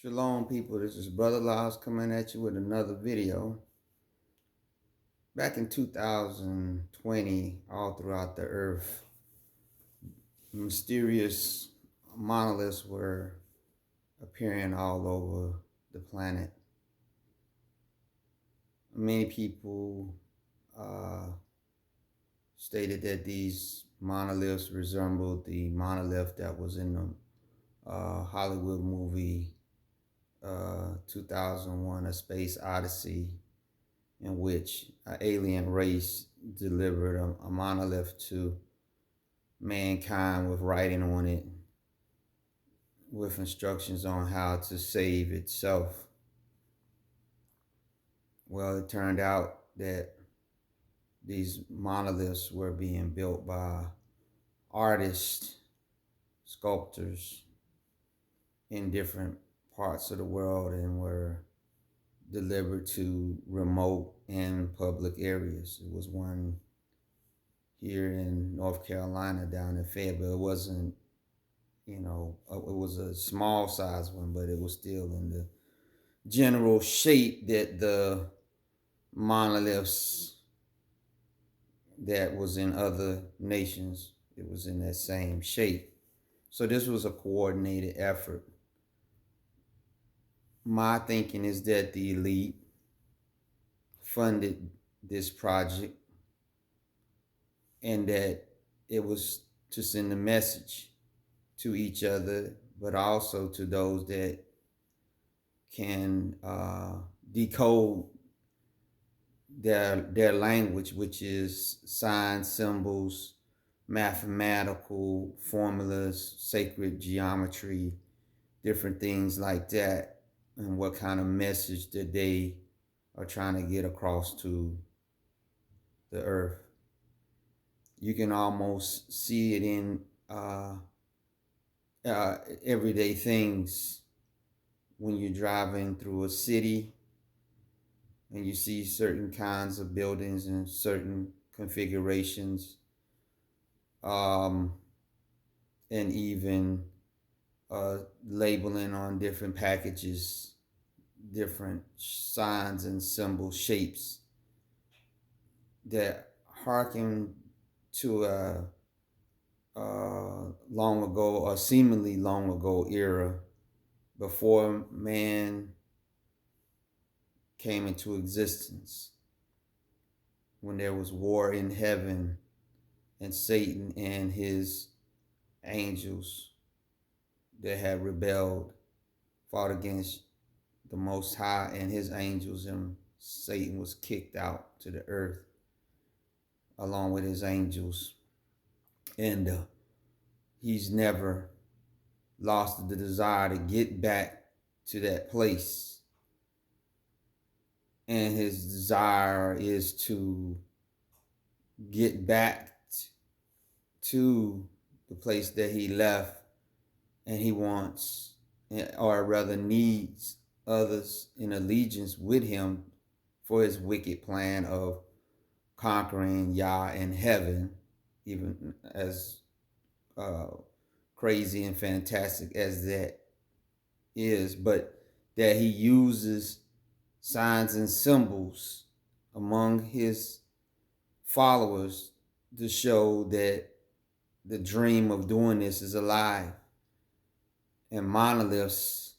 Shalom, people. This is Brother Laws coming at you with another video. Back in 2020, all throughout the earth, mysterious monoliths were appearing all over the planet. Many people stated that these monoliths resembled the monolith that was in the Hollywood movie 2001: A Space Odyssey, in which an alien race delivered a monolith to mankind with writing on it with instructions on how to save itself. Well, it turned out that these monoliths were being built by artists, sculptors in different parts of the world and were delivered to remote and public areas. It was one here in North Carolina down in Fayetteville. It wasn't, it was a small size one, but it was still in the general shape that the monoliths that was in other nations, it was in that same shape. So this was a coordinated effort. My thinking is that the elite funded this project and that it was to send a message to each other, but also to those that can decode their language, which is signs, symbols, mathematical formulas, sacred geometry, different things like that, and what kind of message that they are trying to get across to the earth. You can almost see it in everyday things when you're driving through a city and you see certain kinds of buildings and certain configurations, and even labeling on different packages, different signs and symbol shapes that harken to a long ago or seemingly long ago era before man came into existence, when there was war in heaven and Satan and his angels that had rebelled, fought against the Most High and his angels, and Satan was kicked out to the earth along with his angels. And he's never lost the desire to get back to that place. And his desire is to get back to the place that he left, and he wants, or rather needs, others in allegiance with him for his wicked plan of conquering Yah in heaven, even as crazy and fantastic as that is, but that he uses signs and symbols among his followers to show that the dream of doing this is alive. And monoliths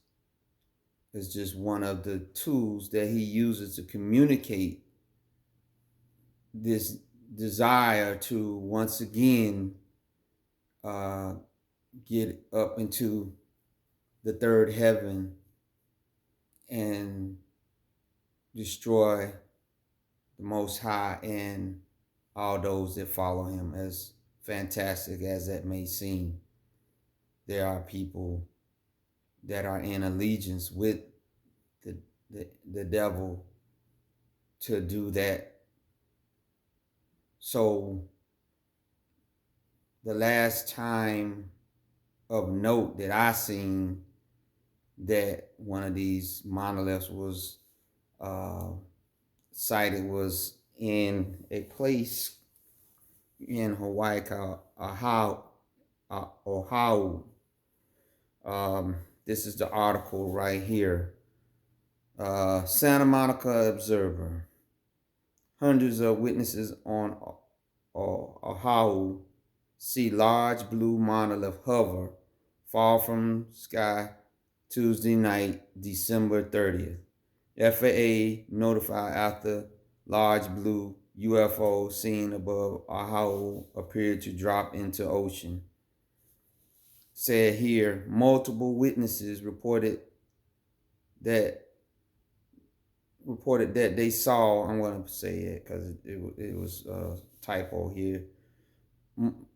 is just one of the tools that he uses to communicate this desire to once again get up into the third heaven and destroy the Most High and all those that follow him. As fantastic as that may seem, there are people that are in allegiance with the devil to do that. So the last time of note that I seen that one of these monoliths was sighted was in a place in Hawaii called Oahu. This is the article right here. Santa Monica Observer. Hundreds of witnesses on Oahu see large blue monolith hover, fall from sky Tuesday night, December 30th. FAA notified after large blue UFO seen above Oahu appeared to drop into ocean. Said here, multiple witnesses reported that they saw. I'm going to say it because it was a typo here.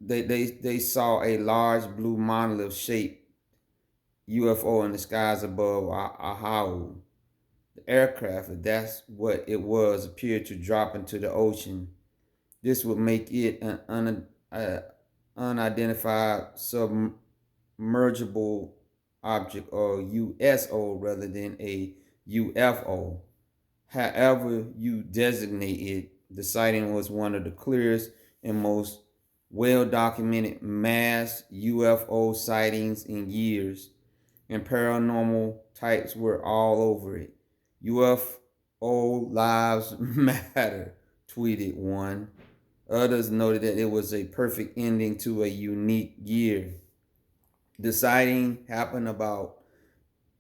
They saw a large blue monolith shaped UFO in the skies above Oahu. The aircraft, if that's what it was, appeared to drop into the ocean. This would make it an unidentified submergible object, or USO, rather than a UFO. However you designate it, the sighting was one of the clearest and most well-documented mass UFO sightings in years, and paranormal types were all over it. UFO lives matter, tweeted one. Others noted that it was a perfect ending to a unique year. The sighting happened about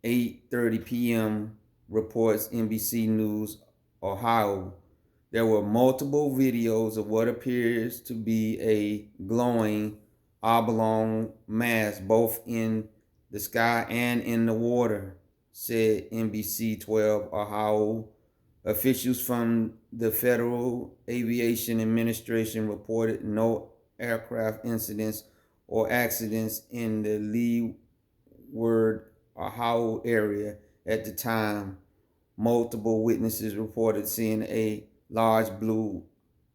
8:30 p.m., reports NBC News Ohio. There were multiple videos of what appears to be a glowing oblong mass both in the sky and in the water, said NBC 12 Ohio. Officials from the Federal Aviation Administration reported no aircraft incidents or accidents in the Leeward, Ohio area at the time. Multiple witnesses reported seeing a large blue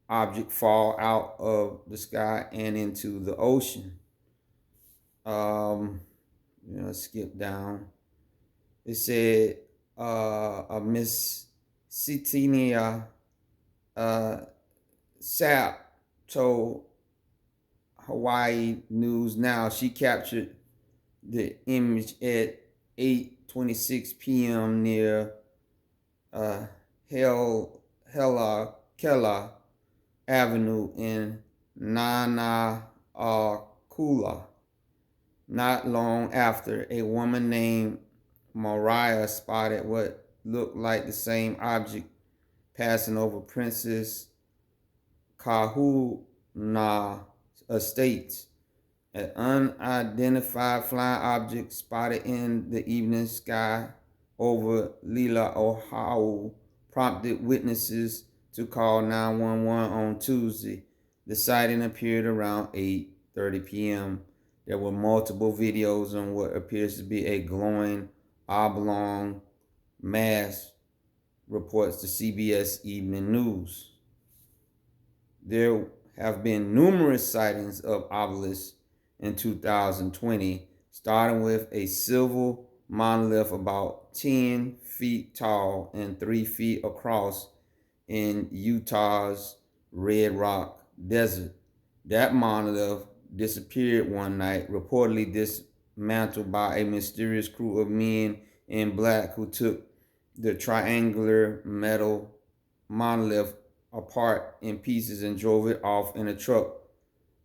object fall out of the sky and into the ocean. Skip down. It said a Miss Citinia Sapp told Hawaii News Now she captured the image at 8:26 p.m. near Kela Avenue in Nanakula. Not long after, a woman named Mariah spotted what looked like the same object passing over Princess Kahuna Estates. An unidentified flying object spotted in the evening sky over Lila, Ohio, prompted witnesses to call 911 on Tuesday. The sighting appeared around 8:30 p.m. There were multiple videos on what appears to be a glowing oblong mass, reports the CBS Evening News. There have been numerous sightings of obelisks in 2020, starting with a silver monolith about 10 feet tall and 3 feet across in Utah's Red Rock Desert. That monolith disappeared one night, reportedly dismantled by a mysterious crew of men in black who took the triangular metal monolith apart in pieces and drove it off in a truck.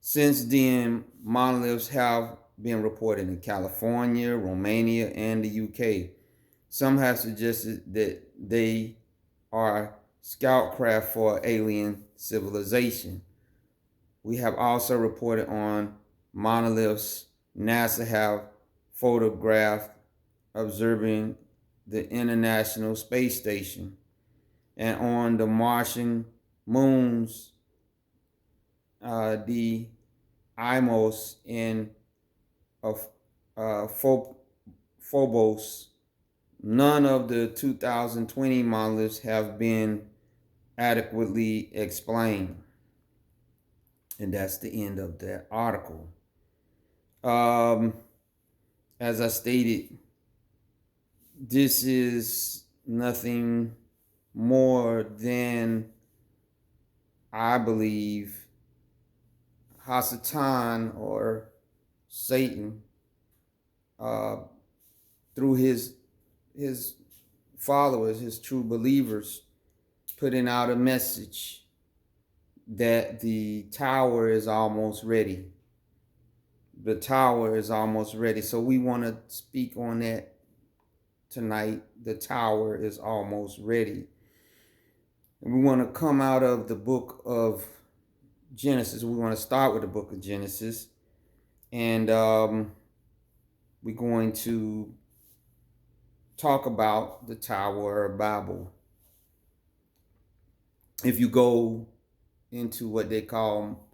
Since then, monoliths have been reported in California, Romania, and the UK. Some have suggested that they are scout craft for alien civilization. We have also reported on monoliths NASA have photographed observing the International Space Station and on the Martian moons, the Imos and Phobos. None of the 2020 monoliths have been adequately explained. And that's the end of that article. As I stated, this is nothing more than, I believe, Hasatan or Satan through his followers, his true believers, putting out a message that the tower is almost ready. The tower is almost ready. So we want to speak on that tonight. The tower is almost ready. And we want to come out of the book of Genesis. We want to start with the book of Genesis. And we're going to talk about the Tower of Babel. If you go into what they call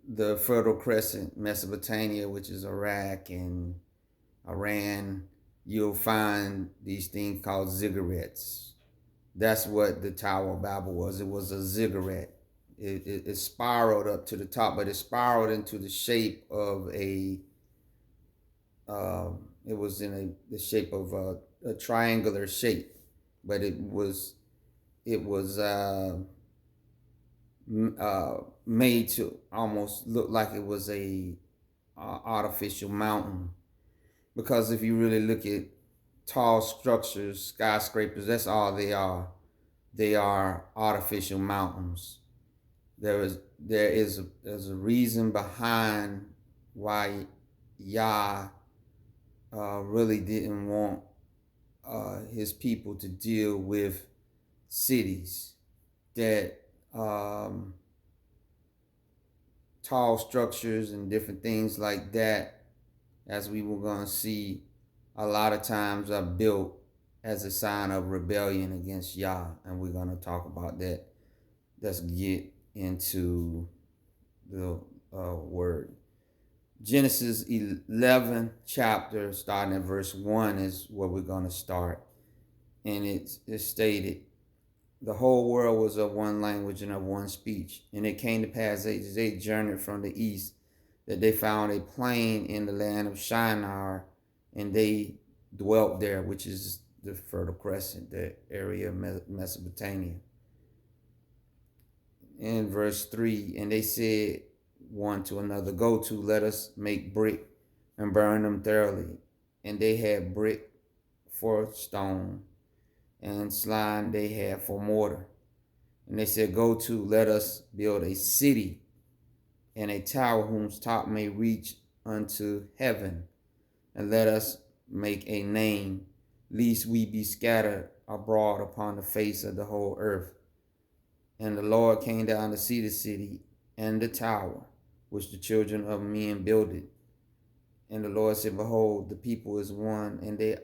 the Fertile Crescent, Mesopotamia, which is Iraq and Iran, you'll find these things called ziggurats. That's what the Tower of Babel was. It was a ziggurat. It spiraled up to the top, but it spiraled into the shape of a. It was in the shape of a triangular shape, but it was made to almost look like it was a artificial mountain. Because if you really look at tall structures, skyscrapers, that's all they are. They are artificial mountains. There's a reason behind why Yah really didn't want his people to deal with cities that tall structures and different things like that, as we were going to see, a lot of times are built as a sign of rebellion against Yah, and we're going to talk about that. Let's get into the word. Genesis 11 chapter, starting at verse 1, is where we're going to start. And it's stated, the whole world was of one language and of one speech. And it came to pass as they journeyed from the east, that they found a plain in the land of Shinar, and they dwelt there, which is the Fertile Crescent, the area of Mesopotamia. In verse 3, and they said one to another, go to, let us make brick and burn them thoroughly. And they had brick for stone, and slime they had for mortar. And they said, go to, let us build a city and a tower whose top may reach unto heaven, and let us make a name, lest we be scattered abroad upon the face of the whole earth. And the Lord came down to see the city and the tower, which the children of men builded. And the Lord said, behold, the people is one, and they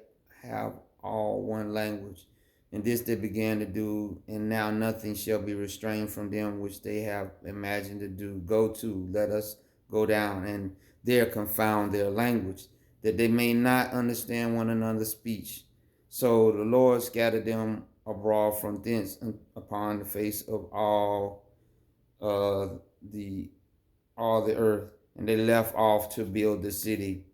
have all one language. And this they began to do, and now nothing shall be restrained from them which they have imagined to do. Go to, let us go down, and there confound their language, that they may not understand one another's speech. So the Lord scattered them abroad from thence upon the face of all the earth, and they left off to build the city.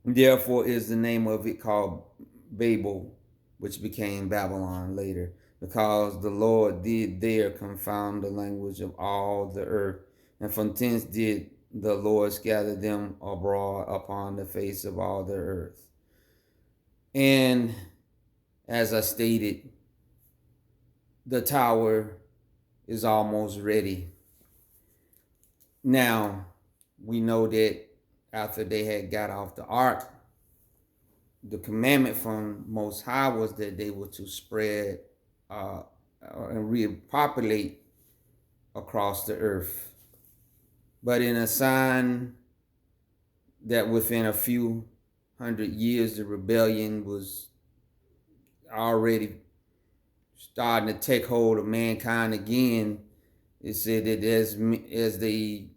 Therefore is the name of it called Babel, which became Babylon later, because the Lord did there confound the language of all the earth, and from thence did the Lord scatter them abroad upon the face of all the earth. And as I stated, the tower is almost ready. Now, we know that after they had got off the ark, the commandment from Most High was that they were to spread and repopulate across the earth. But in a sign that within a few hundred years, the rebellion was already starting to take hold of mankind again, it said that as they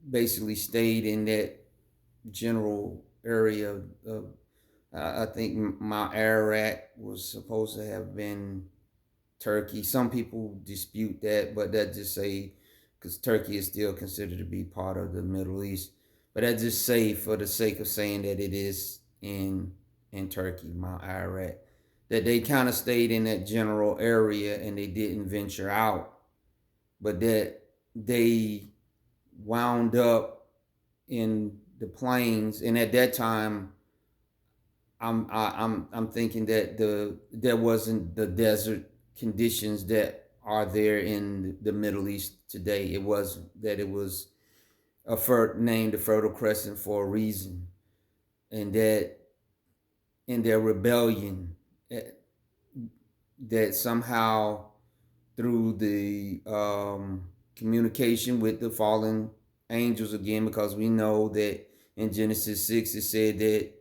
basically stayed in that general area of I think Mount Ararat was supposed to have been Turkey. Some people dispute that, but that just say, because Turkey is still considered to be part of the Middle East, but that just say for the sake of saying that it is in Turkey, Mount Ararat, that they kind of stayed in that general area and they didn't venture out, but that they wound up in the plains. And at that time, I'm thinking that there wasn't the desert conditions that are there in the Middle East today. It was that it was named the Fertile Crescent for a reason, and that in their rebellion, eh, that somehow through the communication with the fallen angels again, because we know that in Genesis 6 it said that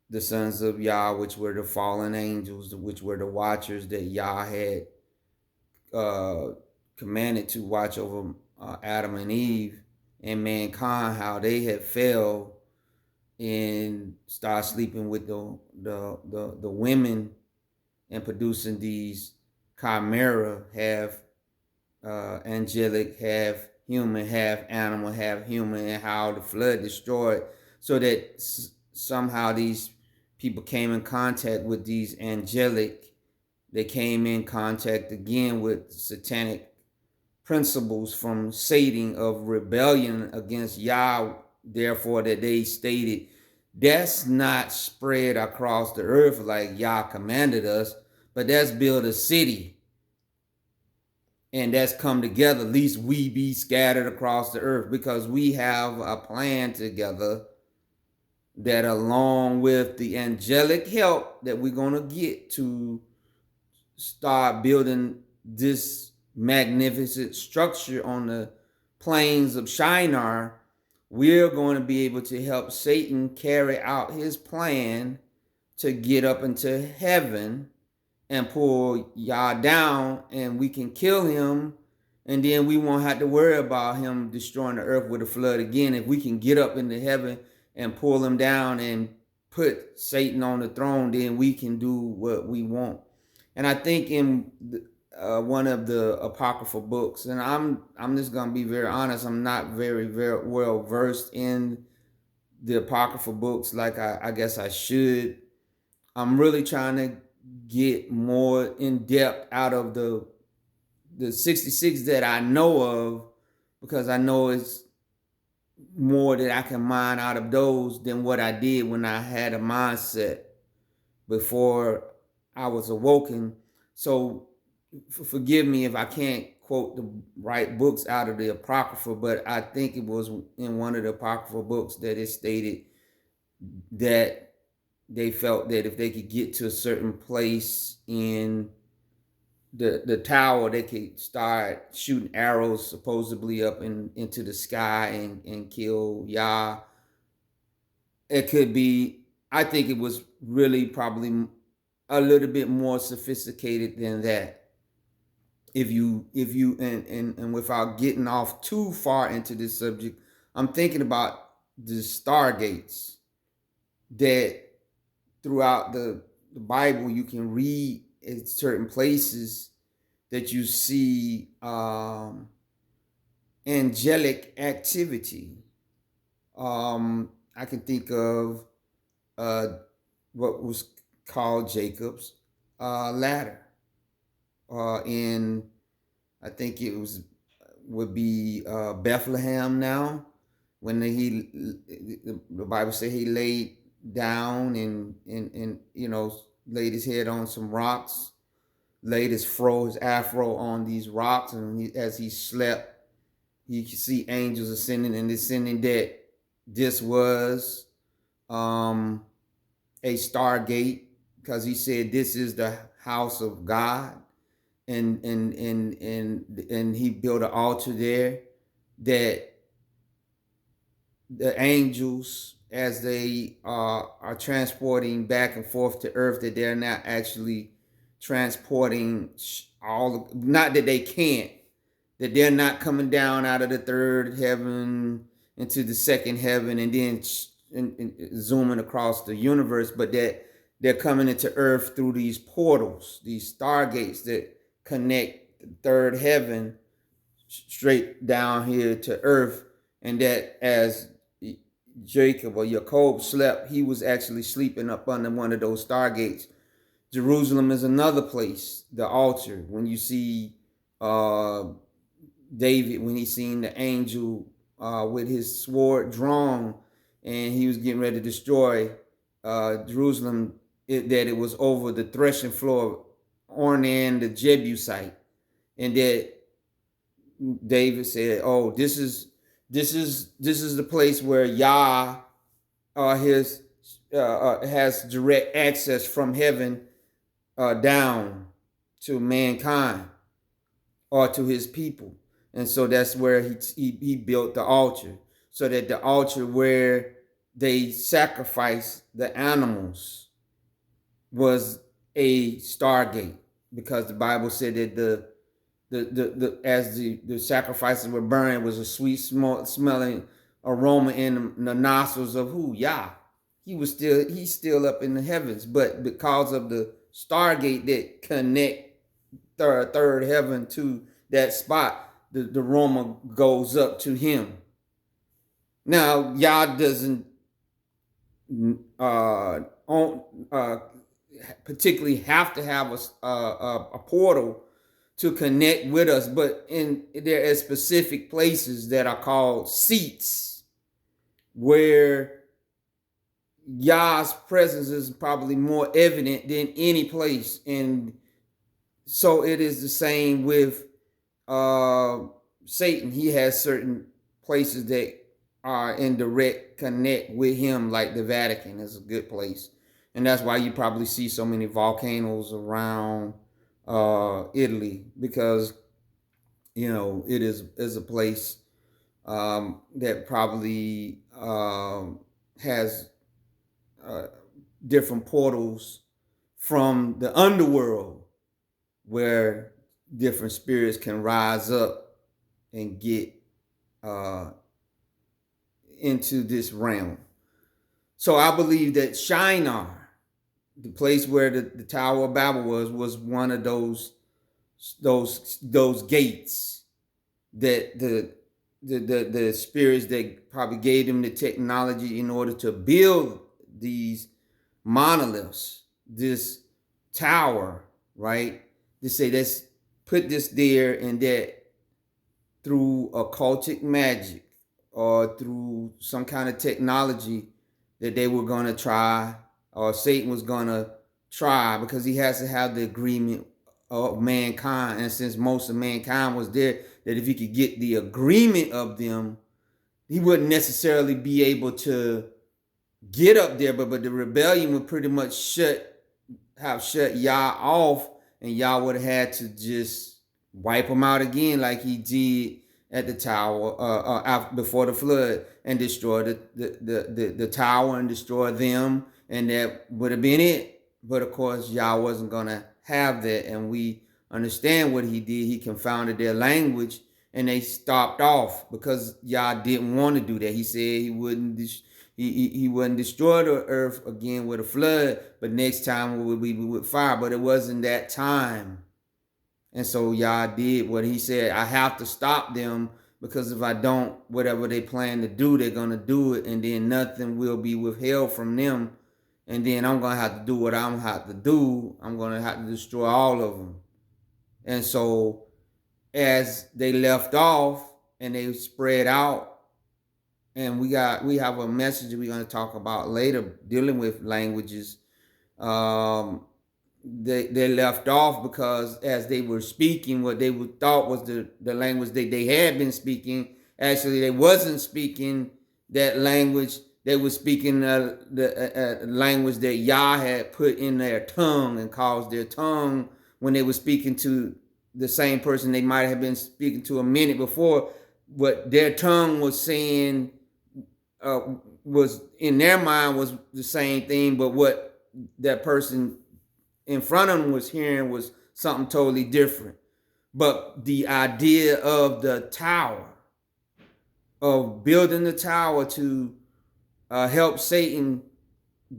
the sons of Yah, which were the fallen angels, which were the watchers that Yah had uh, commanded to watch over Adam and Eve and mankind, how they had fell and started sleeping with the women and producing these chimera, half angelic, half human, half animal, half human, and how the flood destroyed, so that somehow these people came in contact with these angelic. They came in contact again with satanic principles from Satan of rebellion against Yah. Therefore, that they stated that's not spread across the earth like Yah commanded us, but that's build a city and that's come together. At least we be scattered across the earth because we have a plan together that, along with the angelic help that we're going to get to start building this magnificent structure on the plains of Shinar, we're going to be able to help Satan carry out his plan to get up into heaven and pull Yah down, and we can kill him, and then we won't have to worry about him destroying the earth with a flood again. If we can get up into heaven and pull him down and put Satan on the throne, then we can do what we want. And I think in one of the apocryphal books, and I'm just gonna be very honest, I'm not very well versed in the apocryphal books like I guess I should. I'm really trying to get more in depth out of the 66 that I know of, because I know it's more that I can mine out of those than what I did when I had a mindset before I was awoken. So forgive me if I can't quote the right books out of the Apocrypha, but I think it was in one of the Apocrypha books that it stated that they felt that if they could get to a certain place in the tower, they could start shooting arrows supposedly up into the sky and kill Yah. It could be, I think it was really probably a little bit more sophisticated than that. If you and without getting off too far into this subject, I'm thinking about the stargates that throughout the Bible you can read in certain places that you see angelic activity. I can think of uh, what was called Jacob's ladder. In I think it was would be Bethlehem now, when the Bible said he laid down and laid his head on some rocks, laid his afro on these rocks, and as he slept, he could see angels ascending and descending. That this was um, a stargate, because he said this is the house of God, and he built an altar there, that the angels, as they are transporting back and forth to earth, that they're not actually transporting all, not that they can't, that they're not coming down out of the third heaven into the second heaven and then zooming across the universe, but that they're coming into earth through these portals, these stargates that connect the third heaven straight down here to earth. And that as Jacob or Jacob slept, he was actually sleeping up under one of those stargates. Jerusalem is another place, the altar. When you see David, when he seen the angel with his sword drawn, and he was getting ready to destroy Jerusalem, that it was over the threshing floor of Ornan the Jebusite, and that David said, "Oh, this is the place where Yah, his has direct access from heaven down to mankind or to his people." And so that's where he built the altar, so that the altar where they sacrificed the animals was a stargate, because the Bible said that the sacrifices were burned, was a sweet smelling aroma in the nostrils of who? Yah. He's still up in the heavens, but because of the stargate that connect third heaven to that spot, the aroma goes up to him. Now Yah doesn't particularly have to have a portal to connect with us, but there are specific places that are called seats where Yah's presence is probably more evident than any place. And so it is the same with Satan. He has certain places that are in direct connect with him, like the Vatican is a good place. And that's why you probably see so many volcanoes around Italy, because it is a place that probably has different portals from the underworld, where different spirits can rise up and get into this realm. So I believe that Shinar, the place where the Tower of Babel was one of those gates that the spirits that probably gave them the technology in order to build these monoliths, this tower, right? To say, let's put this there, and that through occultic magic or through some kind of technology that they were going to try, or Satan was going to try, because he has to have the agreement of mankind. And since most of mankind was there, that if he could get the agreement of them, he wouldn't necessarily be able to get up there, but the rebellion would pretty much have shut Yah off, and Yah would have had to just wipe them out again, like he did at the tower before the flood, and destroy the tower and destroy them, and that would have been it. But of course, Yah wasn't gonna have that, and we understand what he did. He confounded their language, and they stopped off, because Yah didn't want to do that. He said he wouldn't. He wouldn't destroy the earth again with a flood, but next time we would be with fire. But it wasn't that time. And so Yah did what he said. I have to stop them, because if I don't, whatever they plan to do, they're going to do it. And then nothing will be withheld from them. And then I'm going to have to do what I'm going to have to do. I'm going to have to destroy all of them. And so as they left off and they spread out, and we have a message we're going to talk about later dealing with languages. They left off because as they were speaking what they thought was the language that they had been speaking, actually they wasn't speaking that language. They were speaking the language that Yah had put in their tongue and caused their tongue, when they were speaking to the same person they might have been speaking to a minute before, what their tongue was saying was in their mind was the same thing, but what that person in front of them was hearing was something totally different. But the idea of the tower, of building the tower to help Satan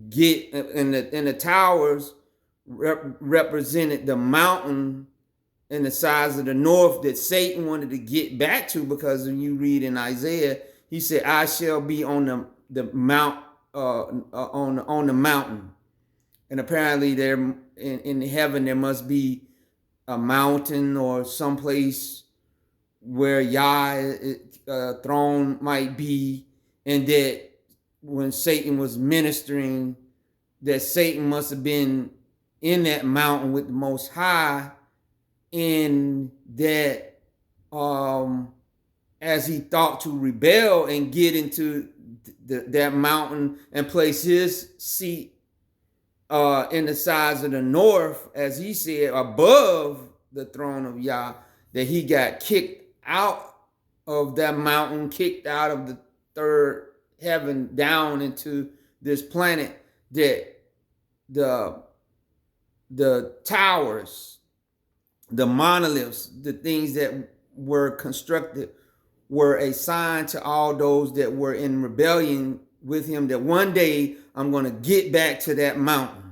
get, and the towers represented the mountain in the size of the north that Satan wanted to get back to, because when you read in Isaiah, he said, "I shall be on the mount on the mountain." And apparently, there in heaven there must be a mountain or someplace where Yah's throne might be, and that when Satan was ministering that Satan must have been in that mountain with the Most High, in that as he thought to rebel and get into that mountain and place his seat in the sides of the north, as he said, above the throne of Yah, that he got kicked out of that mountain, kicked out of the third heaven down into this planet, that the towers, the monoliths, the things that were constructed were a sign to all those that were in rebellion with him, that one day I'm going to get back to that mountain.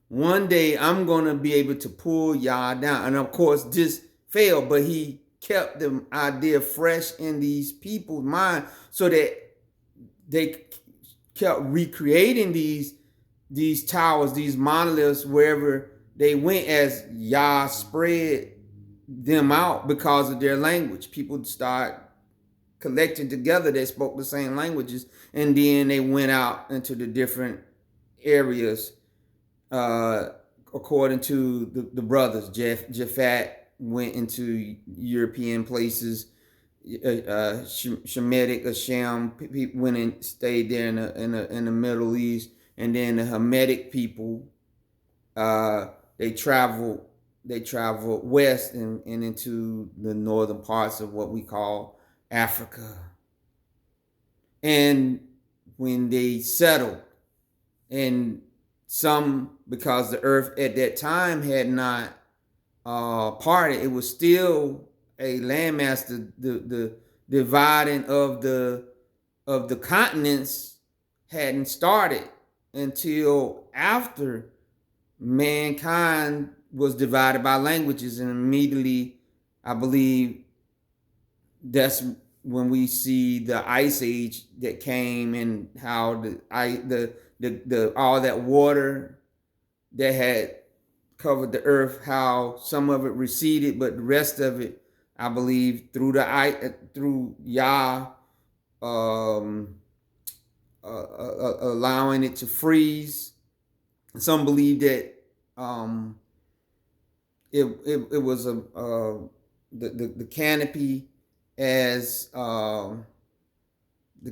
One day I'm going to be able to pull Yah down. And of course, this failed, but he kept the idea fresh in these people's mind, so that they kept recreating these towers, these monoliths, wherever they went, as Yah spread them out because of their language. People start collecting together that spoke the same languages, and then they went out into the different areas according to the brothers. Japhet went into European places. Shemitic, Hashem, people went and stayed there in the Middle East, and then the Hamitic people, they traveled west and into the northern parts of what we call Africa. And when they settled, and some, because the earth at that time had not parted, it was still a landmass. The dividing of the continents hadn't started until after mankind was divided by languages, and immediately, I believe, that's when we see the ice age that came, and how the all that water that had covered the earth, how some of it receded, but the rest of it, I believe, through Yah allowing it to freeze. Some believe that it was the canopy, as the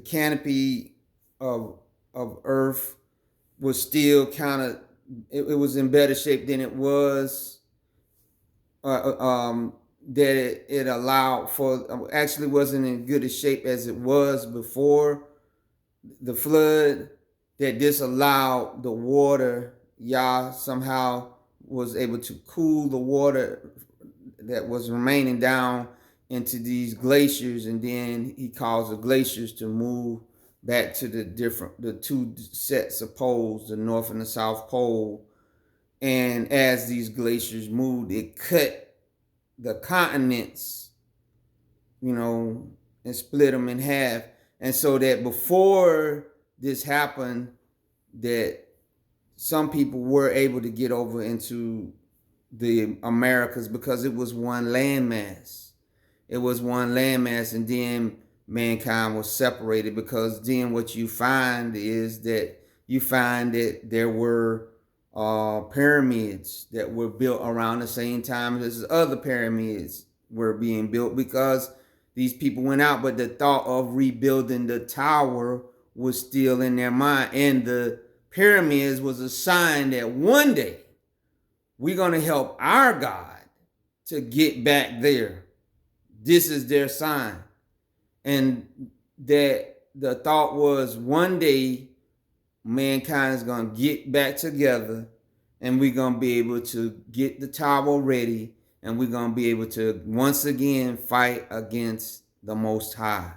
canopy of earth was still kind of, it was in better shape than it was, that it allowed for, actually wasn't in good a shape as it was before the flood, that this allowed the water, Yah somehow was able to cool the water that was remaining down into these glaciers, and then he caused the glaciers to move back to the two sets of poles, the North and the South Pole. And as these glaciers moved, it cut the continents, and split them in half. And so that before this happened, that some people were able to get over into the Americas, because it was one landmass. It was one landmass, and then mankind was separated, because then what you find is that there were pyramids that were built around the same time as other pyramids were being built, because these people went out, but the thought of rebuilding the tower was still in their mind. And the pyramids was a sign that one day we're going to help our God to get back there. This is their sign. And that the thought was, one day mankind is going to get back together, and we're going to be able to get the tower ready, and we're going to be able to once again fight against the Most High.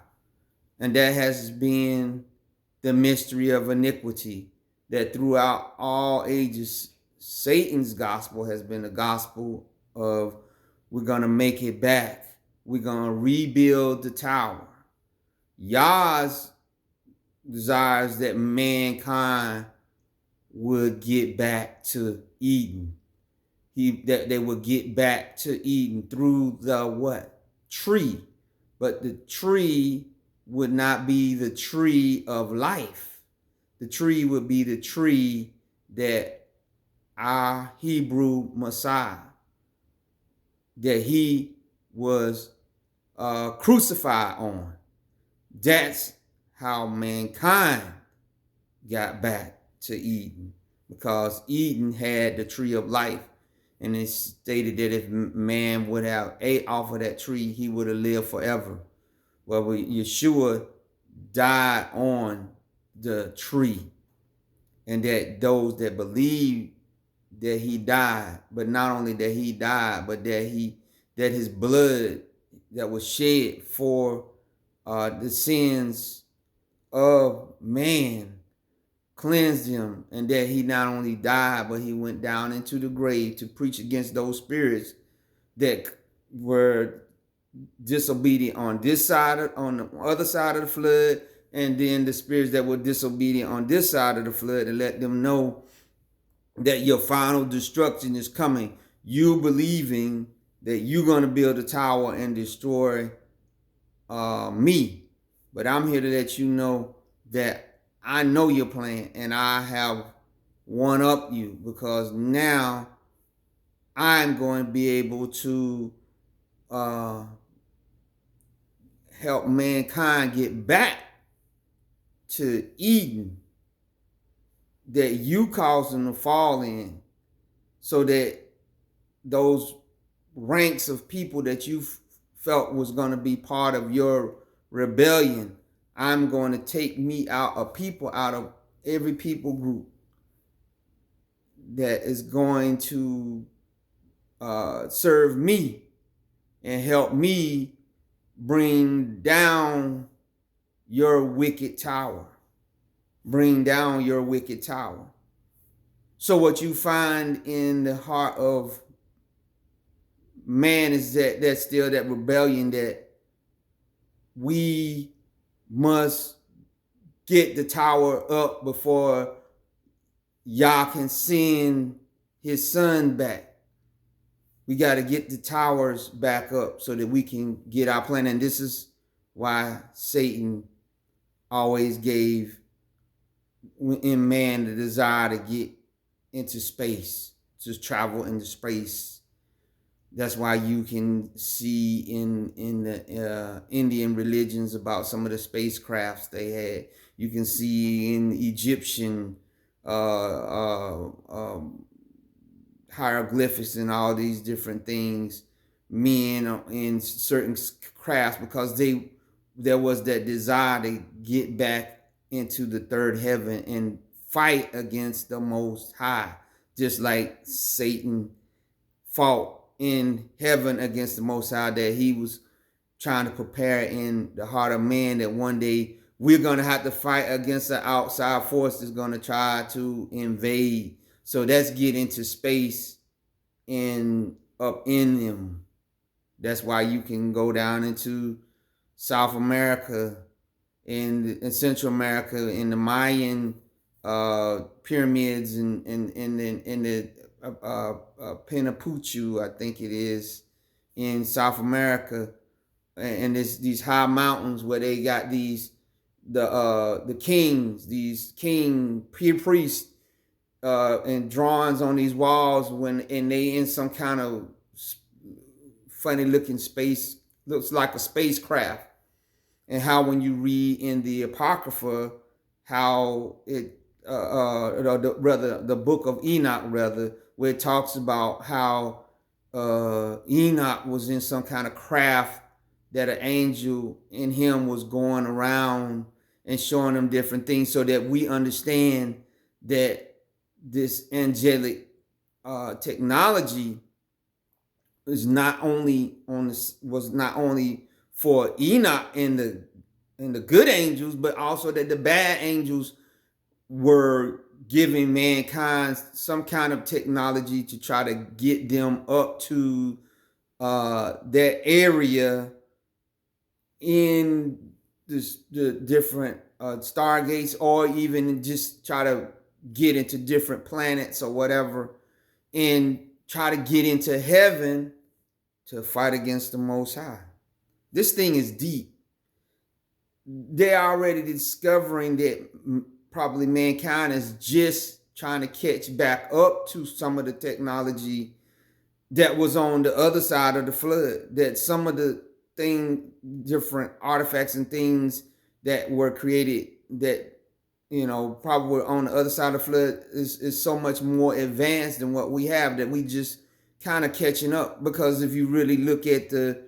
And that has been the mystery of iniquity, that throughout all ages, Satan's gospel has been the gospel of, we're going to make it back. We're going to rebuild the tower. Yah's desires that mankind would get back to Eden. That they would get back to Eden through the what? Tree. But the tree would not be the tree of life. The tree would be the tree that our Hebrew Messiah, that he was crucified on. That's how mankind got back to Eden, because Eden had the tree of life, and it stated that if man would have ate off of that tree, he would have lived forever. Well, Yeshua died on the tree, and that those that believe that he died, but not only that he died, but that his blood that was shed for the sins of man cleansed him, and that he not only died, but he went down into the grave to preach against those spirits that were disobedient on this side, on the other side of the flood, and then the spirits that were disobedient on this side of the flood, and let them know that your final destruction is coming. You believing that you're going to build a tower and destroy me. But I'm here to let you know that I know your plan, and I have one up you, because now I'm going to be able to help mankind get back to Eden that you caused them to fall in, so that those ranks of people that you felt was going to be part of your rebellion, I'm going to take me out of people, out of every people group that is going to serve me and help me bring down your wicked tower. Bring down your wicked tower. So what you find in the heart of man is that there's still that rebellion, that we must get the tower up before Yah can send his son back. We got to get the towers back up so that we can get our plan. And this is why Satan always gave in man the desire to get into space, to travel into space. That's why you can see in the Indian religions about some of the spacecrafts they had. You can see in Egyptian hieroglyphics and all these different things, men in certain crafts, because there was that desire to get back into the third heaven and fight against the Most High, just like Satan fought in heaven against the Most High, that he was trying to prepare in the heart of man that one day we're going to have to fight against the outside force that's going to try to invade. So let's get into space and up in them. That's why you can go down into South America and Central America, in the Mayan pyramids, and in the Penapuchu, I think it is, in South America, and these high mountains where they got the kings, these king priests, and drawings on these walls, and they in some kind of funny looking space, looks like a spacecraft. And how when you read in the Apocrypha, how it the book of Enoch, rather, where it talks about how Enoch was in some kind of craft, that an angel in him was going around and showing them different things, so that we understand that this angelic technology is not only was not only for Enoch and the good angels, but also that the bad angels were giving mankind some kind of technology to try to get them up to that area in the different stargates, or even just try to get into different planets or whatever, and try to get into heaven to fight against the Most High. This thing is deep. They're already discovering that probably mankind is just trying to catch back up to some of the technology that was on the other side of the flood. That some of the different artifacts and things that were created that probably on the other side of the flood is so much more advanced than what we have, that we just kind of catching up. Because if you really look at the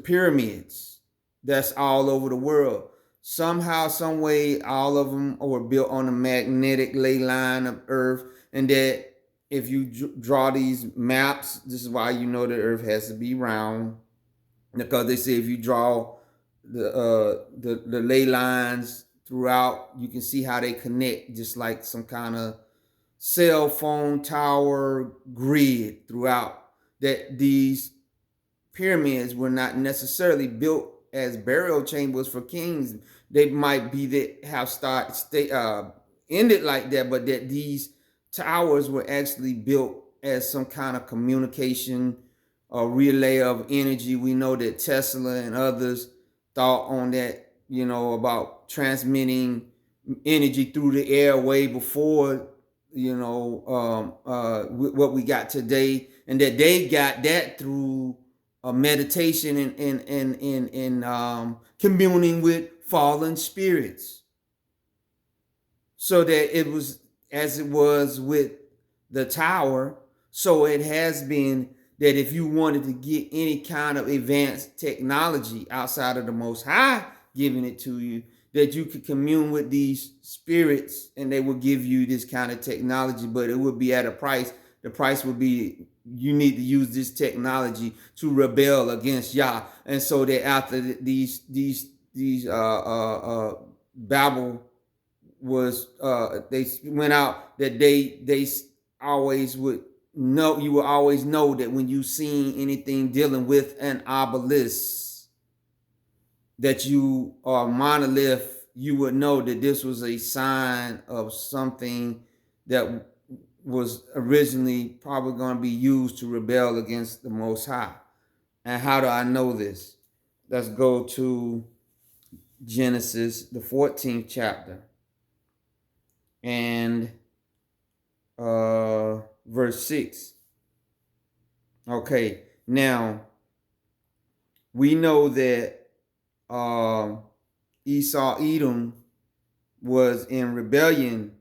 pyramids that's all over the world, somehow, some way, all of them were built on a magnetic ley line of Earth, and that if you draw these maps, this is why you know the Earth has to be round, because they say if you draw the ley lines throughout, you can see how they connect, just like some kind of cell phone tower grid throughout. That these pyramids were not necessarily built as burial chambers for kings. They might be that have ended like that, but that these towers were actually built as some kind of communication or relay of energy. We know that Tesla and others thought on that, about transmitting energy through the air way before, what we got today, and that they got that through meditation and communing with fallen spirits. So that it was as it was with the tower, so it has been that if you wanted to get any kind of advanced technology outside of the Most High giving it to you, that you could commune with these spirits and they will give you this kind of technology, but it would be at a price. The price would be you need to use this technology to rebel against Yah. And so that after these Babel was they went out, that they always would know, you will always know that when you seen anything dealing with an obelisk, that you are monolith, you would know that this was a sign of something that was originally probably going to be used to rebel against the Most High. And how do I know this? Let's go to Genesis, the 14th chapter, and verse 6. Okay, now we know that Esau, Edom, was in rebellion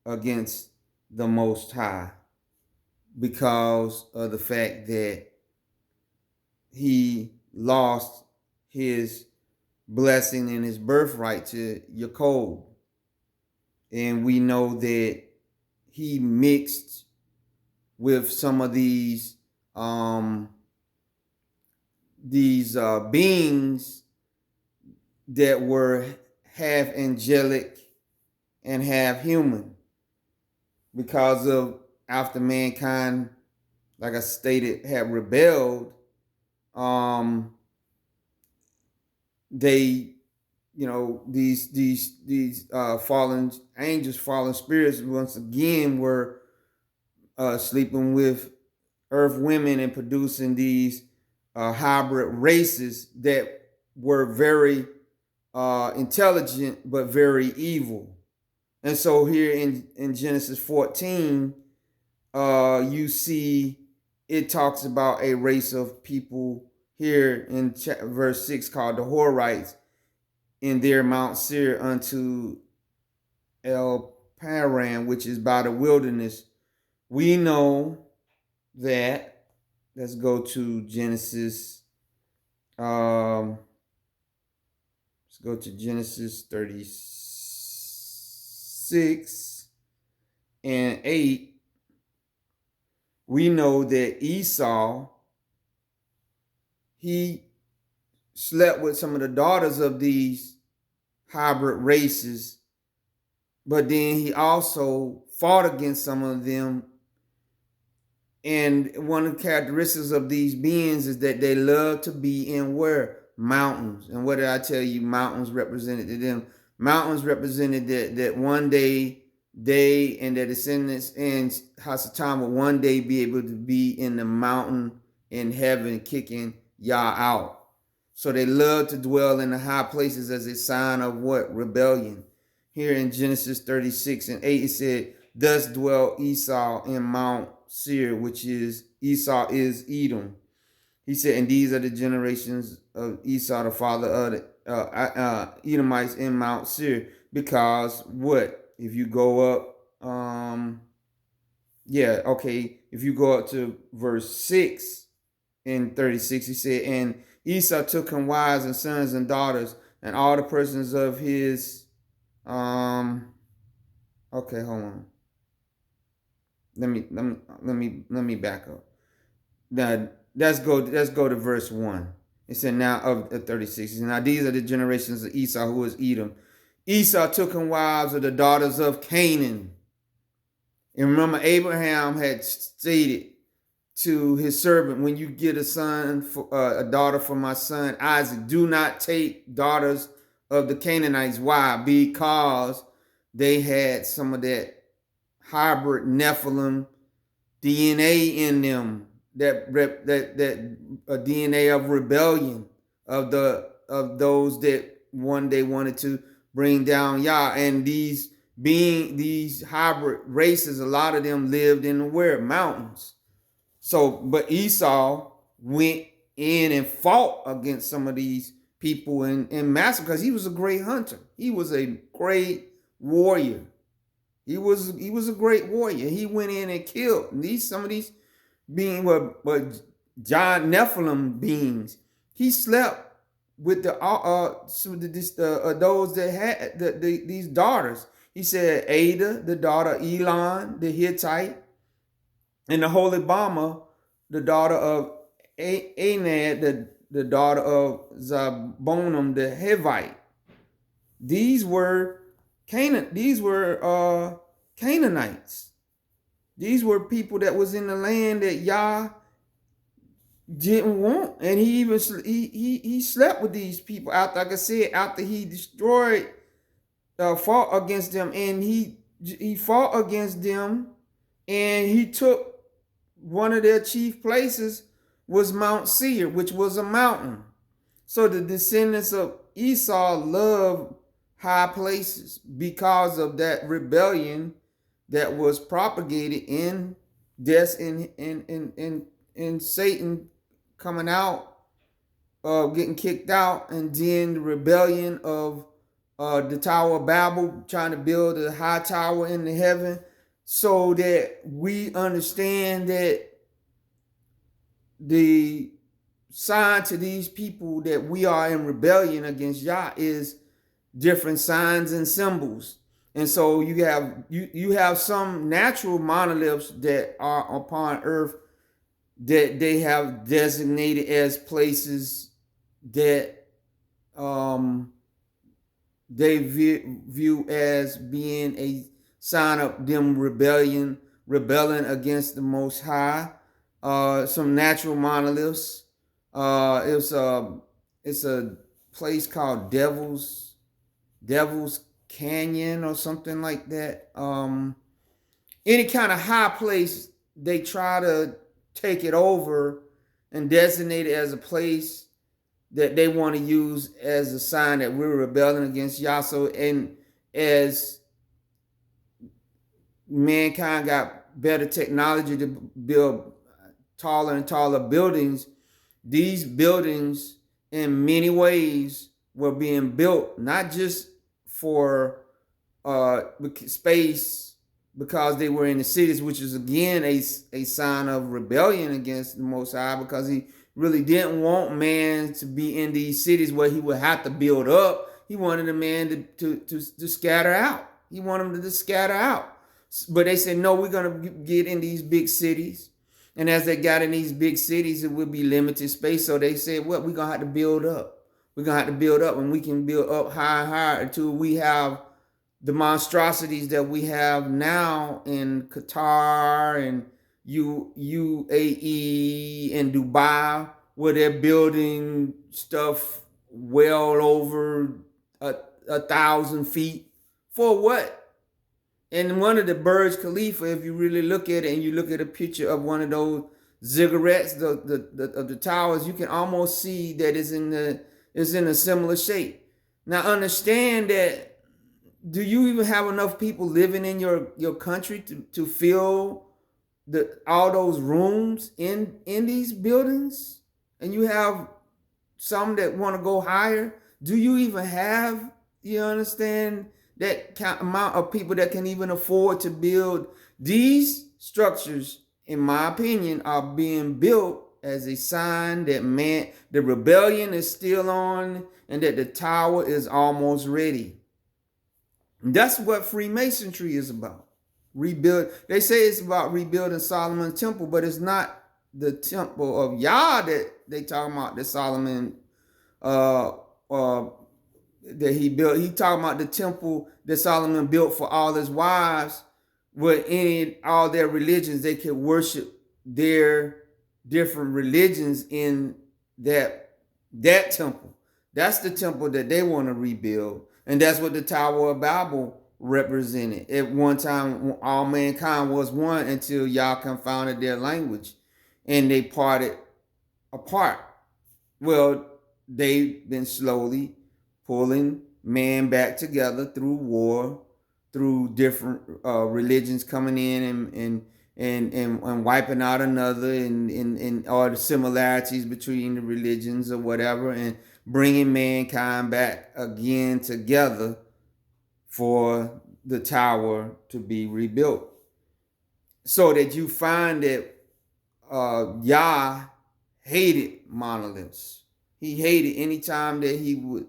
against the Most High because of the fact that he lost his blessing and his birthright to Jacob. And we know that he mixed with some of these beings that were half angelic and half human, because of after mankind, like I stated, had rebelled, they, these fallen angels, fallen spirits, once again were sleeping with earth women and producing these hybrid races that were very intelligent but very evil. And so here in Genesis 14, you see it talks about a race of people here in verse 6 called the Horites, in their Mount Seir unto El Paran, which is by the wilderness. We know that, let's go to Genesis. Let's go to Genesis 36 and 8. We know that Esau, he slept with some of the daughters of these hybrid races, but then he also fought against some of them. And one of the characteristics of these beings is that they love to be in where? Mountains. And what did I tell you? Mountains represented to them. Mountains represented that one day they and their descendants and Hasatan will one day be able to be in the mountain in heaven, kicking Yah out. So they love to dwell in the high places as a sign of what? Rebellion. Here in Genesis 36 and 8, it said, Thus dwelt Esau in Mount Seir, which is Esau is Edom. He said, and these are the generations of Esau, the father of the Edomites in Mount Seir. Because what? If you go up, if you go up to verse 6 in 36, he said, and Esau took him wives and sons and daughters and all the persons of his, hold on. Let me back up. Now, let's go to verse 1. It said, now of 36. It said, now these are the generations of Esau, who is Edom. Esau took him wives of the daughters of Canaan. And remember, Abraham had stated to his servant, when you get a daughter for my son Isaac, do not take daughters of the Canaanites. Why? Because they had some of that hybrid Nephilim DNA in them, that DNA of rebellion, of those that one day wanted to bring down Yah. And these hybrid races, a lot of them lived in the mountains. So, but Esau went in and fought against some of these people in massacre, because he was a great hunter. He was a great warrior. He was a great warrior. He went in and killed some of these beings were giant Nephilim beings. He slept with those that had these daughters. He said Ada, the daughter of Elon, the Hittite, and the Holibama, the daughter of Anad, the daughter of Zabonum, the Hivite. These were Canaanites. These were people that was in the land that Yah didn't want, and he even he slept with these people after, like I said, after he destroyed, fought against them, and he fought against them, and he took one of their chief places was Mount Seir, which was a mountain. So the descendants of Esau loved high places because of that rebellion that was propagated in Satan coming out, getting kicked out, and then the rebellion of the Tower of Babel, trying to build a high tower in the heaven, so that we understand that the sign to these people that we are in rebellion against Yah is different signs and symbols. And so you have some natural monoliths that are upon earth that they have designated as places that they view as being a sign of them rebelling against the Most High. Some natural monoliths. It's a place called Devil's Canyon or something like that. Any kind of high place, they try to take it over and designate it as a place that they want to use as a sign that we're rebelling against Yah. So, and as mankind got better technology to build taller and taller buildings, these buildings in many ways were being built not just for space, because they were in the cities, which is again a sign of rebellion against the Most High, because he really didn't want man to be in these cities where he would have to build up. He wanted a man to scatter out. He wanted them to just scatter out. But they said, no, we're going to get in these big cities. And as they got in these big cities, it would be limited space. So they said, well, we're going to have to build up. We're going to have to build up, and we can build up higher and higher until we have the monstrosities that we have now in Qatar and UAE and Dubai, where they're building stuff well over 1,000 feet. For what? And one of the Burj Khalifa, if you really look at it and you look at a picture of one of those ziggurats of the towers, you can almost see that it's in a similar shape. Now understand that do you even have enough people living in your country to fill all those rooms in these buildings? And you have some that want to go higher. Do you even have, you understand, that amount of people that can even afford to build these structures? In my opinion, are being built as a sign that the rebellion is still on, and that the tower is almost ready. That's what Freemasonry is about. Rebuild. They say it's about rebuilding Solomon's temple, but it's not the temple of Yah that they talking about. That Solomon, uh, uh, that he built. He talking about the temple that Solomon built for all his wives, where in all their religions they could worship their different religions in that temple. That's the temple that they want to rebuild. And that's what the Tower of Babel represented. At one time, all mankind was one until Yah confounded their language and they parted apart. Well, they've been slowly pulling man back together through war, through different religions coming in and wiping out another, and all the similarities between the religions or whatever, and bringing mankind back again together for the tower to be rebuilt. So that you find that Yah hated monoliths. He hated any time that he would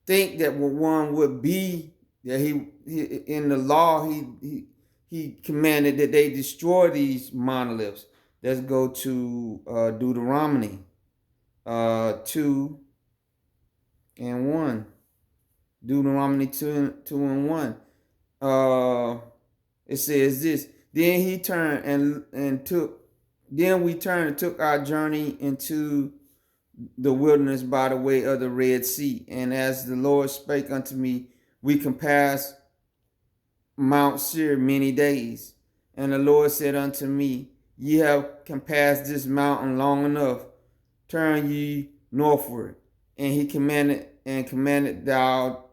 think that one would be, that he in the law he commanded that they destroy these monoliths. Let's go to Deuteronomy 2 and 1. Deuteronomy 2 and 1. It says this. Then he turned and took. Then we turned and took our journey into the wilderness by the way of the Red Sea. And as the Lord spake unto me, we compassed Mount Seir many days. And the Lord said unto me, Ye have compassed this mountain long enough. Turn ye northward. And he commanded thou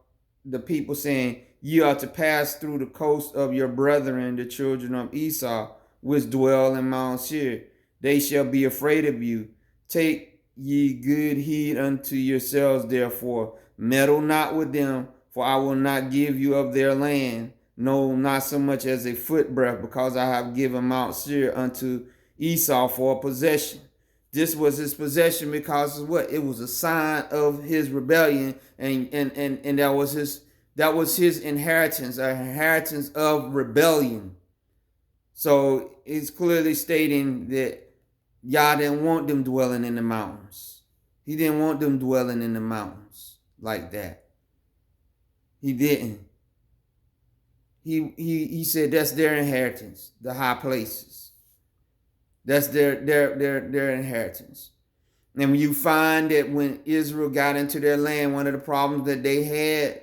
the people, saying, Ye are to pass through the coast of your brethren, the children of Esau, which dwell in Mount Seir. They shall be afraid of you. Take ye good heed unto yourselves, therefore. Meddle not with them, for I will not give you of their land, no, not so much as a footbreadth, because I have given Mount Seir unto Esau for a possession. This was his possession because of what? It was a sign of his rebellion, and that was his inheritance, an inheritance of rebellion. So it's clearly stating that Yah didn't want them dwelling in the mountains. He didn't want them dwelling in the mountains like that. He didn't. He said that's their inheritance, the high places. That's their inheritance. And when you find that when Israel got into their land, one of the problems that they had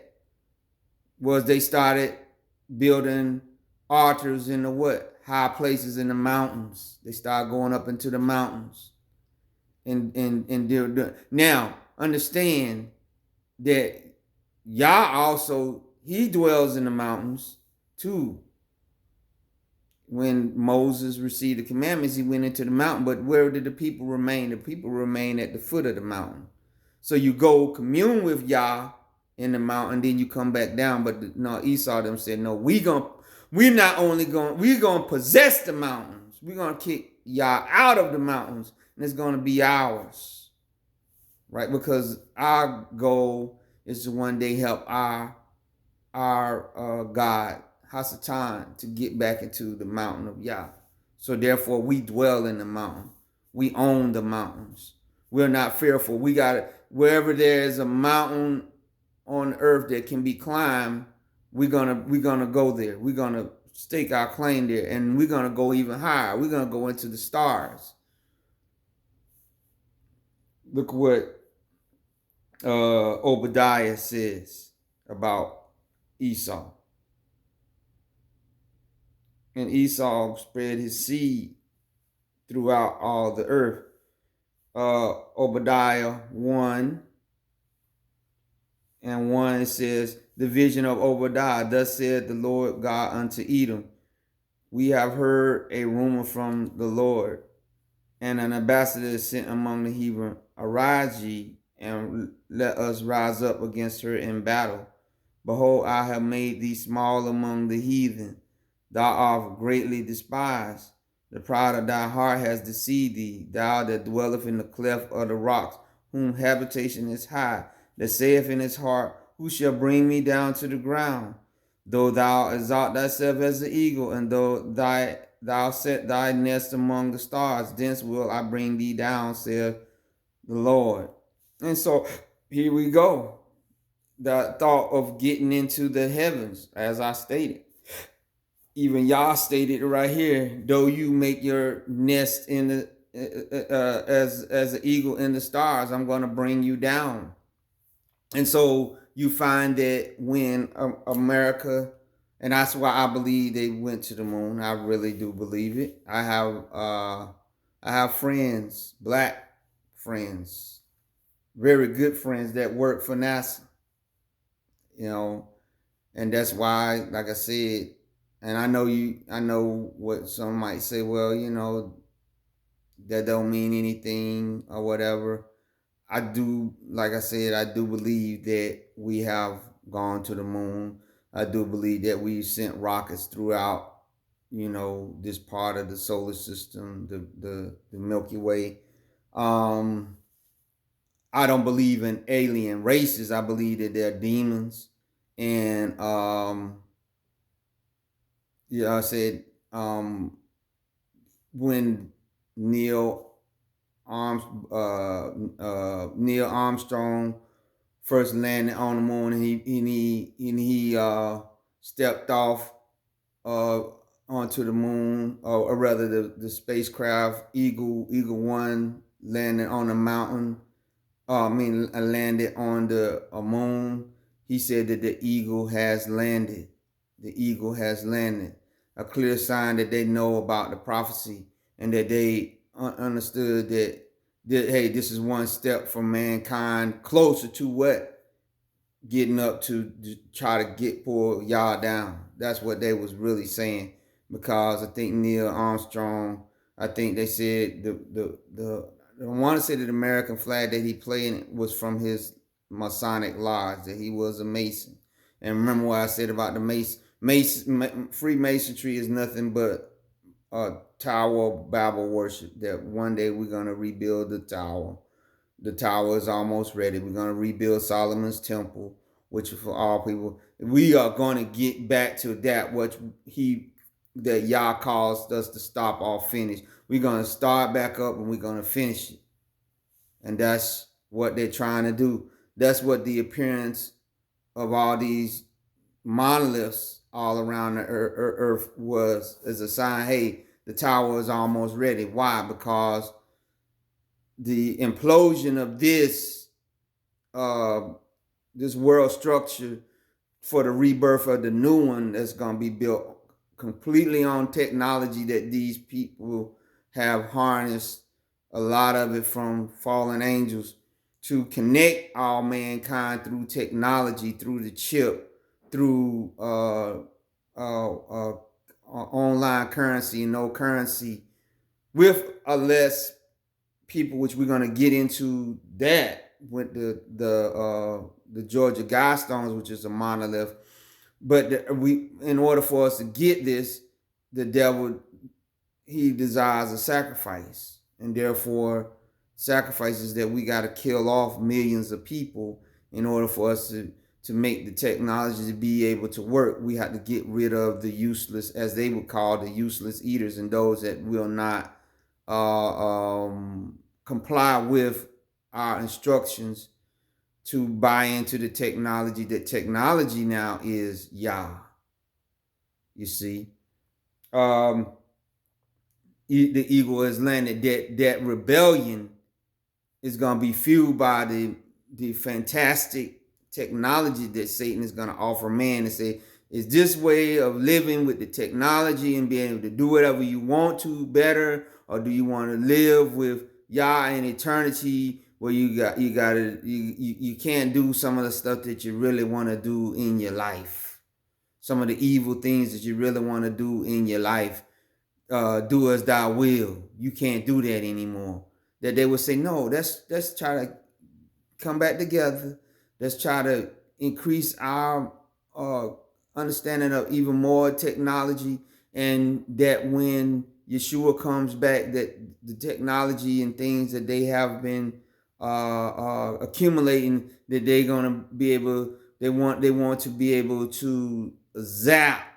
was they started building altars in the what? High places in the mountains. They started going up into the mountains. And now understand that Yah also, he dwells in the mountains too. When Moses received the commandments, he went into the mountain. But where did the people remain? The people remain at the foot of the mountain. So you go commune with Yah in the mountain, then you come back down. But no, Esau them said, no, we're gonna possess the mountains. We're gonna kick Yah out of the mountains, and it's gonna be ours, right? Because our goal is to one day help our God Hasatan to get back into the mountain of Yah. So therefore, we dwell in the mountain. We own the mountains. We're not fearful. We got it. Wherever there is a mountain on earth that can be climbed, we're gonna go there. We're gonna stake our claim there, and we're gonna go even higher. We're gonna go into the stars. Look what Obadiah says about Esau. And Esau spread his seed throughout all the earth. Obadiah 1 and 1, it says, the vision of Obadiah. Thus said the Lord God unto Edom, we have heard a rumor from the Lord, and an ambassador is sent among the heathen. Arise ye, and let us rise up against her in battle. Behold, I have made thee small among the heathen. Thou art greatly despised. The pride of thy heart has deceived thee. Thou that dwelleth in the cleft of the rocks, whom habitation is high, that saith in his heart, who shall bring me down to the ground? Though thou exalt thyself as the eagle, and though thou set thy nest among the stars, thence will I bring thee down, saith the Lord. And so here we go. The thought of getting into the heavens, as I stated. Even Yah stated right here, though you make your nest in the as an eagle in the stars, I'm going to bring you down. And so you find that when America, and that's why I believe they went to the moon. I really do believe it. I have friends, black friends, very good friends that work for NASA. You know, and that's why, like I said, and I know what some might say, well, that don't mean anything or whatever. I do, like I said, I do believe that we have gone to the moon. I do believe that we've sent rockets throughout, this part of the solar system, the Milky Way. I don't believe in alien races. I believe that they're demons. And I said, when Neil Armstrong first landed on the moon, and he stepped off onto the moon, or rather the spacecraft Eagle 1 landed on the mountain. Landed on the moon. He said that the eagle has landed. The eagle has landed. A clear sign that they know about the prophecy, and that they understood that hey, this is one step from mankind closer to what? Getting up to try to pull y'all down. That's what they was really saying. Because I think Neil Armstrong, I think they said I want to say that the American flag that he played was from his Masonic lodge, that he was a Mason. And remember what I said about the Freemasonry is nothing but a Tower of Babel worship, that one day we're going to rebuild the tower. The tower is almost ready. We're going to rebuild Solomon's temple, which for all people, we are going to get back to that that Yah caused us to stop or finish. We're going to start back up and we're going to finish it. And that's what they're trying to do. That's what the appearance of all these monoliths all around the earth was, as a sign, hey, the tower is almost ready. Why? Because the implosion of this world structure for the rebirth of the new one that's going to be built completely on technology that these people have harnessed a lot of it from fallen angels to connect all mankind through technology, through the chip, through online currency, no currency, with a less people, which we're going to get into that with the Georgia Guidestones, which is a monolith. But in order for us to get this, the devil, he desires a sacrifice, and therefore sacrifices that we got to kill off millions of people in order for us to make the technology to be able to work. We have to get rid of the useless, as they would call the useless eaters, and those that will not comply with our instructions to buy into the technology. That technology now is Yah. You see, the eagle has landed. That rebellion is going to be fueled by the fantastic technology that Satan is going to offer man, and say, is this way of living with the technology and being able to do whatever you want to better, or do you want to live with Yah in eternity where you can't do some of the stuff that you really want to do in your life, some of the evil things that you really want to do in your life. Do as thou will. You can't do that anymore. That they would say, no, let's try to come back together. Let's try to increase our uh, understanding of even more technology, and that when Yeshua comes back, that the technology and things that they have been accumulating, that they're gonna be able. They want to be able to zap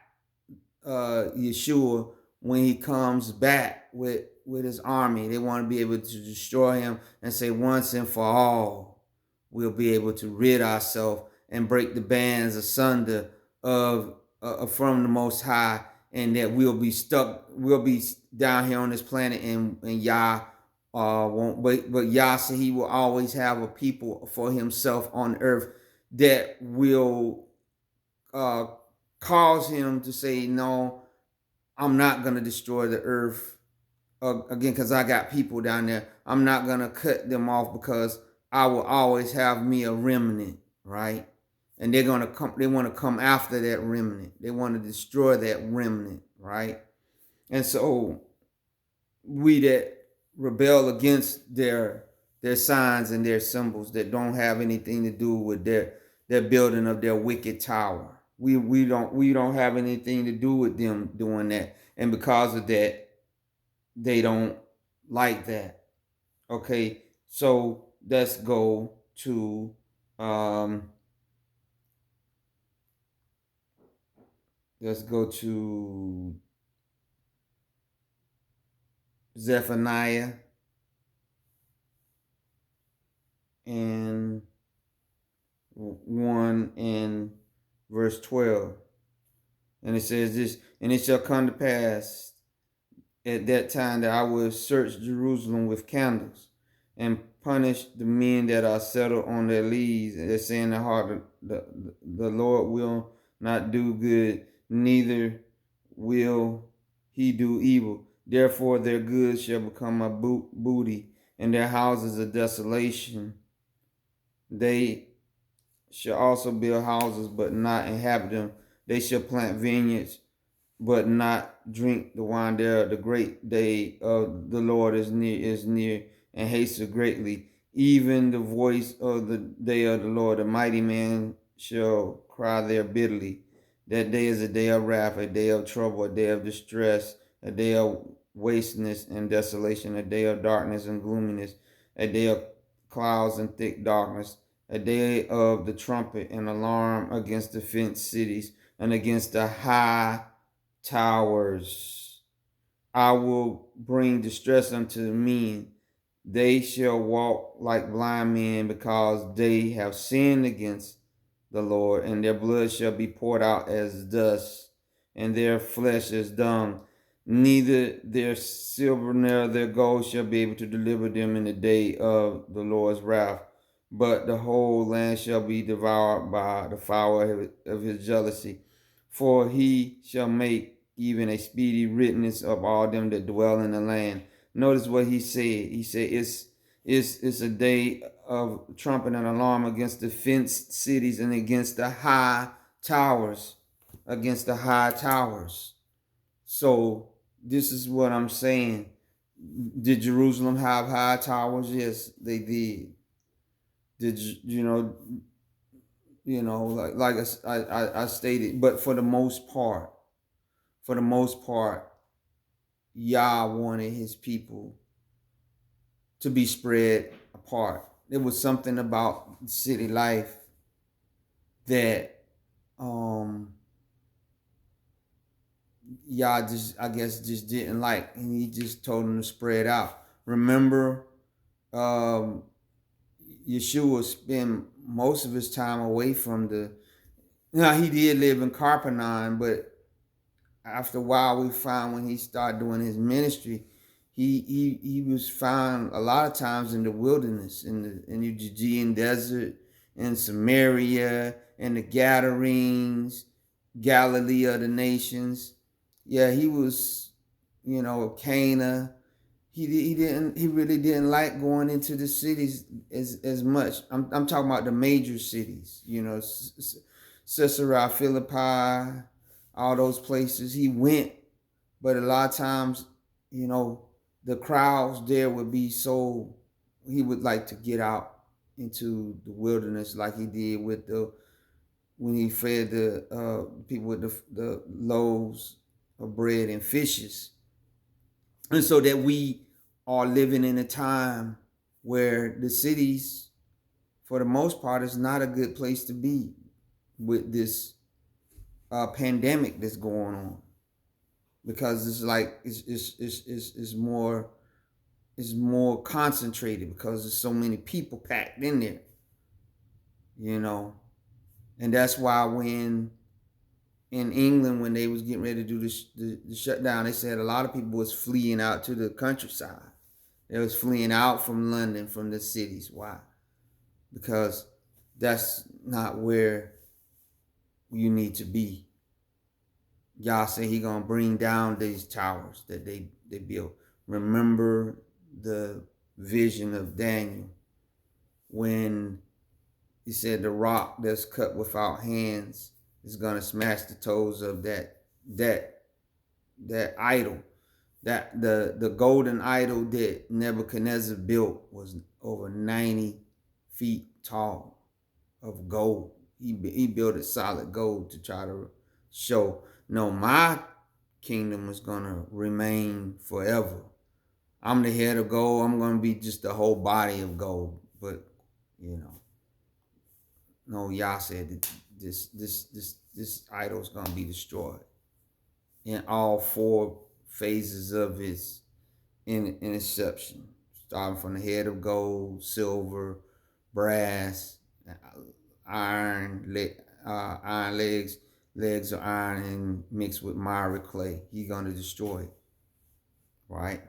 Yeshua when he comes back with his army. They want to be able to destroy him and say once and for all, we'll be able to rid ourselves and break the bands asunder of from the Most High, and that we'll be stuck. We'll be down here on this planet, and Yah won't. But Yah said He will always have a people for Himself on earth that will uh, cause Him to say, no, I'm not going to destroy the earth again because I got people down there. I'm not going to cut them off because I will always have me a remnant, right? And they're going to come, they want to come after that remnant. They want to destroy that remnant, right? And so we that rebel against their signs and their symbols that don't have anything to do with their building of their wicked tower. We don't have anything to do with them doing that. And because of that, they don't like that. Okay, so let's go to um let's go to Zephaniah and 1 and verse 12. And it says this, and it shall come to pass at that time that I will search Jerusalem with candles and punish the men that are settled on their leads, that say in their heart, the Lord will not do good, neither will he do evil. Therefore their goods shall become a booty, and their houses a desolation. They shall also build houses, but not inhabit them. They shall plant vineyards, but not drink the wine thereof. The great day of the Lord is near, and hasteth greatly. Even the voice of the day of the Lord, the mighty man shall cry there bitterly. That day is a day of wrath, a day of trouble, a day of distress, a day of wasteness and desolation, a day of darkness and gloominess, a day of clouds and thick darkness, a day of the trumpet and alarm against the fenced cities and against the high towers. I will bring distress unto men. They shall walk like blind men, because they have sinned against the Lord, and their blood shall be poured out as dust, and their flesh as dung. Neither their silver nor their gold shall be able to deliver them in the day of the Lord's wrath, but the whole land shall be devoured by the fire of his jealousy. For he shall make even a speedy riddance of all them that dwell in the land. Notice what he said. He said it's a day of trumpet and alarm against the fenced cities and against the high towers. Against the high towers. So this is what I'm saying. Did Jerusalem have high towers? Yes, they did. Did like I stated, but for the most part, Yah wanted his people to be spread apart. There was something about city life that Yah just, I guess, just didn't like, and he just told them to spread out. Remember, um, Yeshua spent most of his time away from the. Now he did live in Carpenine, but after a while we found when he started doing his ministry, he was found a lot of times in the wilderness, in the Judean desert, in Samaria, in the Gadarenes, Galilee of the nations. Yeah, he was, Cana. he really didn't like going into the cities as much. I'm talking about the major cities, Caesarea Philippi, all those places he went, but a lot of times, you know, the crowds there would be so, he would like to get out into the wilderness like he did with the when he fed the people with the loaves of bread and fishes. And so that we are living in a time where the cities, for the most part, is not a good place to be with this pandemic that's going on, because it's like it's more concentrated because there's so many people packed in there, you know. And that's why when in England, when they was getting ready to do the shutdown, they said a lot of people was fleeing out to the countryside. They was fleeing out from London, from the cities. Why? Because that's not where you need to be. Yah said he gonna bring down these towers that they built. Remember the vision of Daniel when he said the rock that's cut without hands is gonna smash the toes of that idol. That the golden idol that Nebuchadnezzar built was over 90 feet tall of gold. He built it solid gold to try to show, no, my kingdom is gonna remain forever. I'm the head of gold. I'm gonna be just the whole body of gold. But no, Yah said that this idol is gonna be destroyed in all four phases of its inception, starting from the head of gold, silver, brass, iron, iron legs of iron, and mixed with miry clay. He's gonna destroy it, right?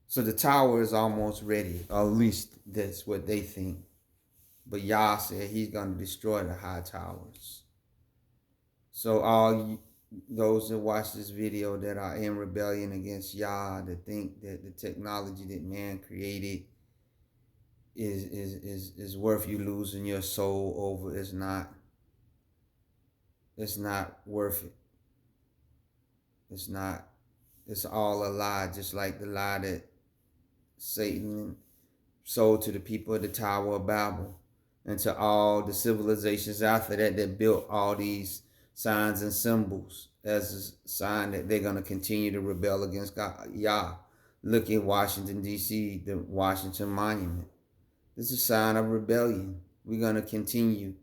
So the tower is almost ready, or at least that's what they think. But Yah said he's gonna destroy the high towers. So all those that watch this video that are in rebellion against Yah, that think that the technology that man created is worth you losing your soul over, it's not worth it. It's all a lie, just like the lie that Satan sold to the people of the Tower of Babel and to all the civilizations after that built all these signs and symbols as a sign that they're going to continue to rebel against God. Yah. Look at Washington, D.C., the Washington Monument. It's a sign of rebellion. We're going to continue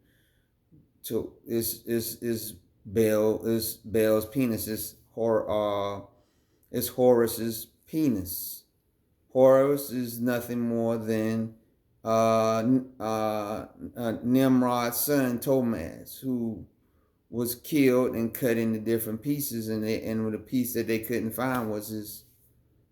to, it's Baal's penis. It's Horus's penis. Horus is nothing more than Nimrod's son, Tomaz, who was killed and cut into different pieces, and the piece that they couldn't find was his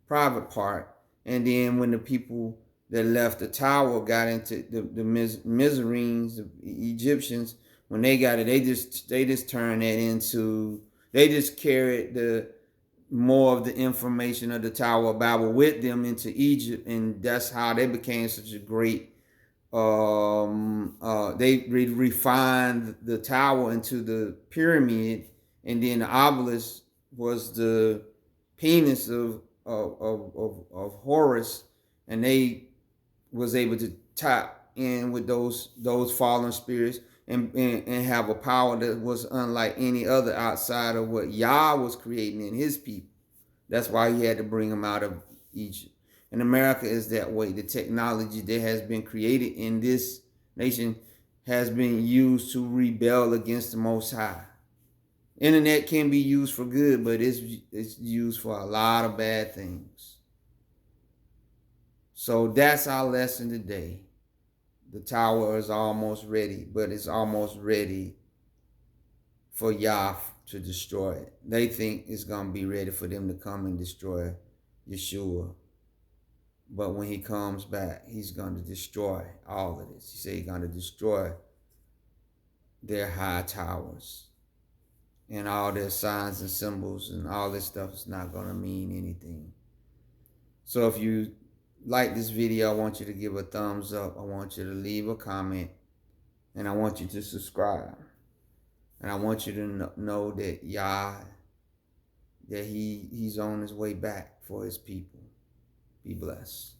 private part. And then when the people that left the tower got into the Mizraeans, the Egyptians, when they got it, they just turned that into, they just carried the more of the information of the Tower of Babel with them into Egypt, and that's how they became such a great. They refined the tower into the pyramid, and then the obelisk was the penis of Horus, and they was able to tap in with those fallen spirits and have a power that was unlike any other outside of what Yah was creating in his people. That's why he had to bring them out of Egypt. And America is that way. The technology that has been created in this nation has been used to rebel against the Most High. Internet can be used for good, but it's used for a lot of bad things. So that's our lesson today. The tower is almost ready, but it's almost ready for Yah to destroy it. They think it's going to be ready for them to come and destroy Yeshua. But when he comes back, he's going to destroy all of this. He said he's going to destroy their high towers. And all their signs and symbols and all this stuff is not going to mean anything. So if you like this video, I want you to give a thumbs up. I want you to leave a comment. And I want you to subscribe. And I want you to know that Yah, that he's on his way back for his people. Be blessed.